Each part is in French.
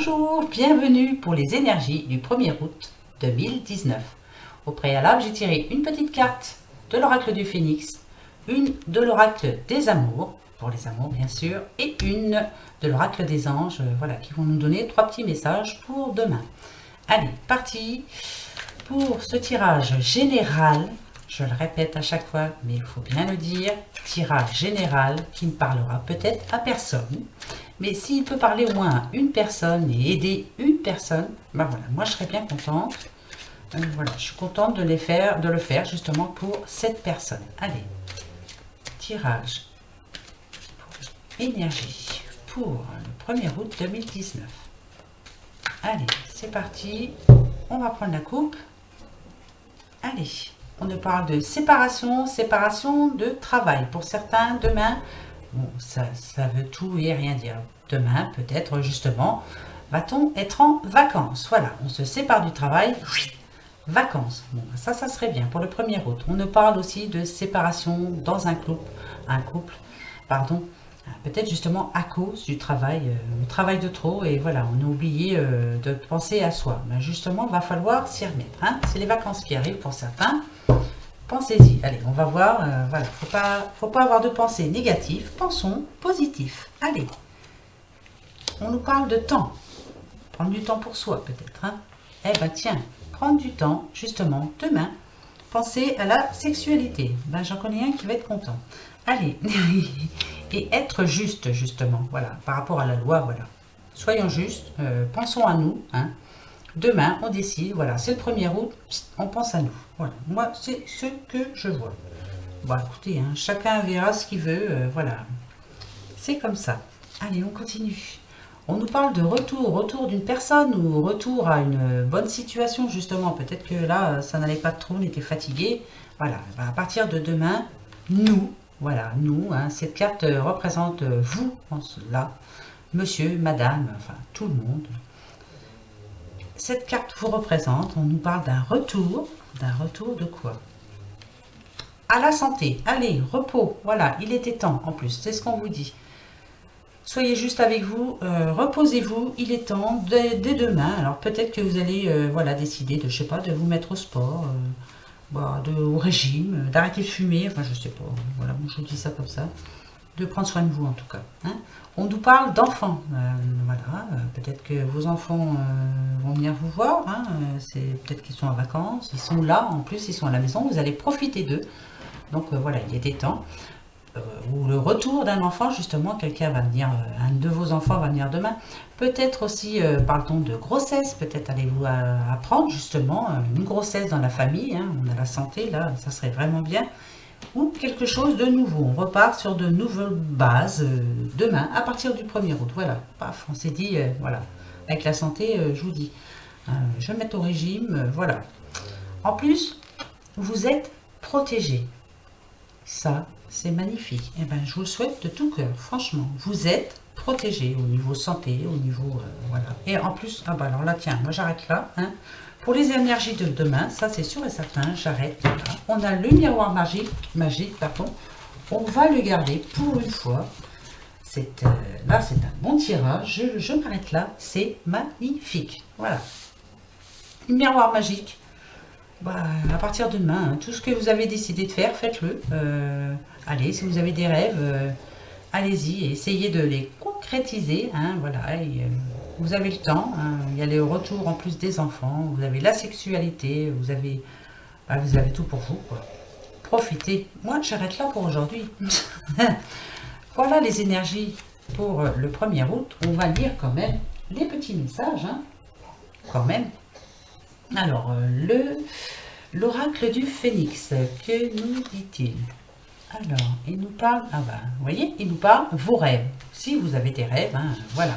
Bonjour, bienvenue pour les énergies du 1er août 2019. Au préalable, j'ai tiré une petite carte de l'oracle du Phénix, une de l'oracle des amours, pour les amours bien sûr, et une de l'oracle des anges, voilà, qui vont nous donner 3 petits messages pour demain. Allez, parti pour ce tirage général. Je le répète à chaque fois, mais il faut bien le dire, tirage général qui ne parlera peut-être à personne. Mais s'il peut parler au moins à une personne et aider une personne, ben voilà, moi je serais bien contente. Voilà, je suis contente de le faire justement pour cette personne. Allez, tirage énergie pour le 1er août 2019. Allez, c'est parti. On va prendre la coupe. Allez. On nous parle de séparation de travail. Pour certains, demain, bon, ça veut tout et rien dire. Demain, peut-être justement, va-t-on être en vacances. Voilà, on se sépare du travail, vacances. Bon, ça serait bien pour le 1er août. On nous parle aussi de séparation dans un couple, pardon, peut-être justement à cause du travail, on travaille de trop et voilà, on a oublié de penser à soi. Mais justement, il va falloir s'y remettre. Hein. C'est les vacances qui arrivent pour certains. Pensez-y. Allez, on va voir. Voilà, faut pas avoir de pensées négatives. Pensons positif. Allez. On nous parle de temps. Prendre du temps pour soi, peut-être. Hein. Eh ben tiens, prendre du temps, justement, demain. Pensez à la sexualité. Ben, j'en connais un qui va être content. Allez. Et être juste, justement. Voilà, par rapport à la loi, voilà. Soyons justes. Pensons à nous, hein. Demain, on décide, voilà, c'est le 1er août, on pense à nous. Voilà, moi, c'est ce que je vois. Bon, écoutez, hein, chacun verra ce qu'il veut, voilà. C'est comme ça. Allez, on continue. On nous parle de retour d'une personne ou retour à une bonne situation, justement. Peut-être que là, ça n'allait pas trop, on était fatigué. Voilà, à partir de demain, nous, voilà, nous, hein, cette carte représente vous, là, monsieur, madame, enfin, tout le monde. Cette carte vous représente, on nous parle d'un retour de quoi? À la santé, allez, repos, voilà, il était temps en plus, c'est ce qu'on vous dit. Soyez juste avec vous, reposez-vous, il est temps, dès demain, alors peut-être que vous allez voilà, décider de, je sais pas, de vous mettre au sport, au régime, d'arrêter de fumer, enfin je sais pas, voilà, je vous dis ça comme ça. De prendre soin de vous en tout cas. Hein. On nous parle d'enfants. Voilà, peut-être que vos enfants vont venir vous voir. Hein. C'est peut-être qu'ils sont en vacances, ils sont là. En plus, ils sont à la maison. Vous allez profiter d'eux. Donc voilà, il était temps. Ou le retour d'un enfant, justement, quelqu'un va venir, un de vos enfants va venir demain. Peut-être aussi, parle-t-on de grossesse. Peut-être allez-vous apprendre justement une grossesse dans la famille. Hein. On a la santé là, ça serait vraiment bien. Ou quelque chose de nouveau. On repart sur de nouvelles bases demain, à partir du 1er août. Voilà, paf, on s'est dit, voilà, avec la santé, je vous dis, je vais mettre au régime, voilà. En plus, vous êtes protégés. Ça, c'est magnifique. Et ben, je vous le souhaite de tout cœur, franchement. Vous êtes protégés au niveau santé, au niveau, voilà. Et en plus, ah bah alors là, tiens, moi j'arrête là, hein. Pour les énergies de demain, ça c'est sûr et certain, j'arrête là. On a le miroir magique, pardon. On va le garder pour une fois. Là, c'est un bon tirage. Je m'arrête là. C'est magnifique. Voilà. Le miroir magique. Bah, à partir de demain, hein, tout ce que vous avez décidé de faire, faites-le. Allez, si vous avez des rêves, allez-y et essayez de les concrétiser. Hein, voilà. Vous avez le temps, hein, il y a les retours en plus des enfants, vous avez la sexualité, vous avez tout pour vous, quoi. Profitez. Moi, j'arrête là pour aujourd'hui. Voilà les énergies pour le 1er août. On va lire quand même les petits messages, hein, quand même. Alors, l'oracle du Phénix, que nous dit-il? Alors, il nous parle, ah ben, vous voyez, il nous parle vos rêves. Si vous avez des rêves, hein, voilà.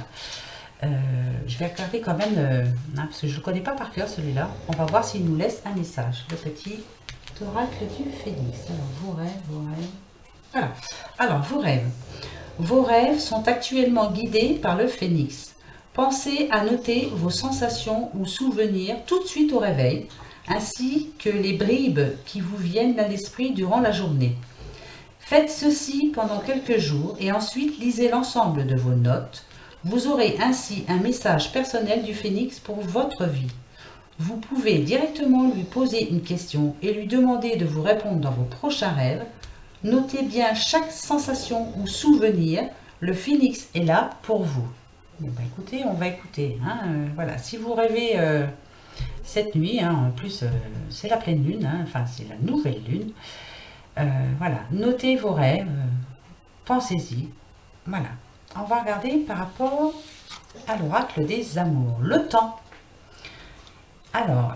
Je vais regarder quand même, parce que je ne le connais pas par cœur celui-là. On va voir s'il nous laisse un message. Le petit oracle du Phénix. Alors, vos rêves. Voilà. Alors, vos rêves. Vos rêves sont actuellement guidés par le Phénix. Pensez à noter vos sensations ou souvenirs tout de suite au réveil, ainsi que les bribes qui vous viennent à l'esprit durant la journée. Faites ceci pendant quelques jours et ensuite lisez l'ensemble de vos notes Vous aurez ainsi un message personnel du phénix pour votre vie. Vous pouvez directement lui poser une question et lui demander de vous répondre dans vos prochains rêves. Notez bien chaque sensation ou souvenir. Le phénix est là pour vous. Bon, bah écoutez, on va écouter. Hein, voilà, si vous rêvez cette nuit, hein, en plus c'est la pleine lune, hein, enfin c'est la nouvelle lune. Voilà, notez vos rêves, pensez-y. Voilà, on va regarder par rapport à l'oracle des amours. Le temps. Alors,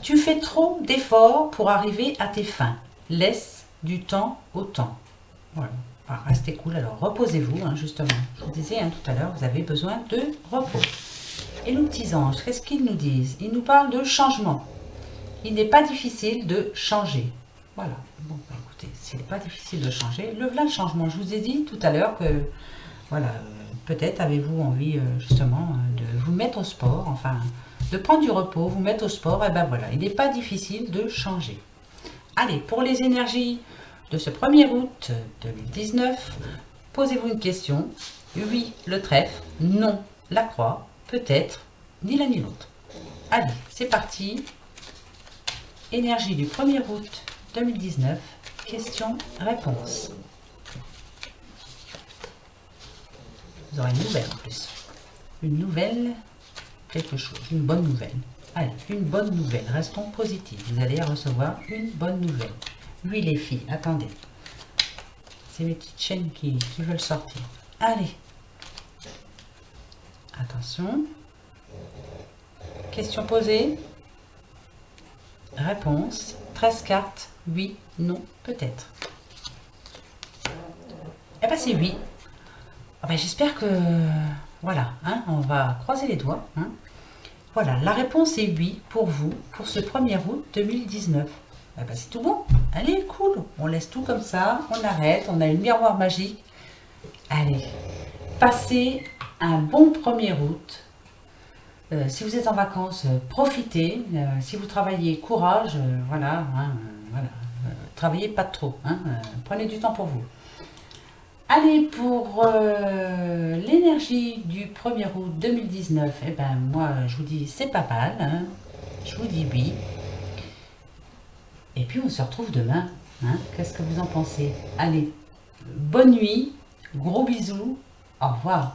tu fais trop d'efforts pour arriver à tes fins. Laisse du temps au temps. Voilà. Alors, restez cool. Alors, reposez-vous, hein, justement. Je vous disais hein, tout à l'heure, vous avez besoin de repos. Et nos petits anges, qu'est-ce qu'ils nous disent? Ils nous parlent de changement. Il n'est pas difficile de changer. Voilà. Bon, bah, écoutez, s'il n'est pas difficile de changer, le changement. Je vous ai dit tout à l'heure que, voilà, peut-être avez-vous envie, justement, de vous mettre au sport, enfin, de prendre du repos, vous mettre au sport, et ben voilà, il n'est pas difficile de changer. Allez, pour les énergies de ce 1er août 2019, posez-vous une question. Oui, le trèfle. Non, la croix. Peut-être, ni l'un ni l'autre. Allez, c'est parti. Énergie du 1er août 2019. Question-réponse. Vous aurez une nouvelle en plus. Une nouvelle, quelque chose, une bonne nouvelle. Allez, une bonne nouvelle. Restons positifs. Vous allez recevoir une bonne nouvelle. Oui, les filles, attendez. C'est mes petites chaînes qui veulent sortir. Allez. Attention. Question posée. Réponse. 13 cartes. Oui, non, peut-être. Eh bien, c'est oui. Ah ben, j'espère que... Voilà, hein, on va croiser les doigts. Hein. Voilà, la réponse est oui pour vous, pour ce 1er août 2019. Eh ben, c'est tout bon. Allez, cool. On laisse tout comme ça, on arrête, on a une miroir magique. Allez, passez un bon 1er août. Si vous êtes en vacances, profitez. Si vous travaillez, courage. Voilà, hein, voilà. Travaillez pas trop. Hein, prenez du temps pour vous. Allez, pour l'énergie du 1er août 2019, eh ben, moi, je vous dis, c'est pas mal. Hein, je vous dis oui. Et puis, on se retrouve demain. Hein, qu'est-ce que vous en pensez? Allez, bonne nuit, gros bisous, au revoir.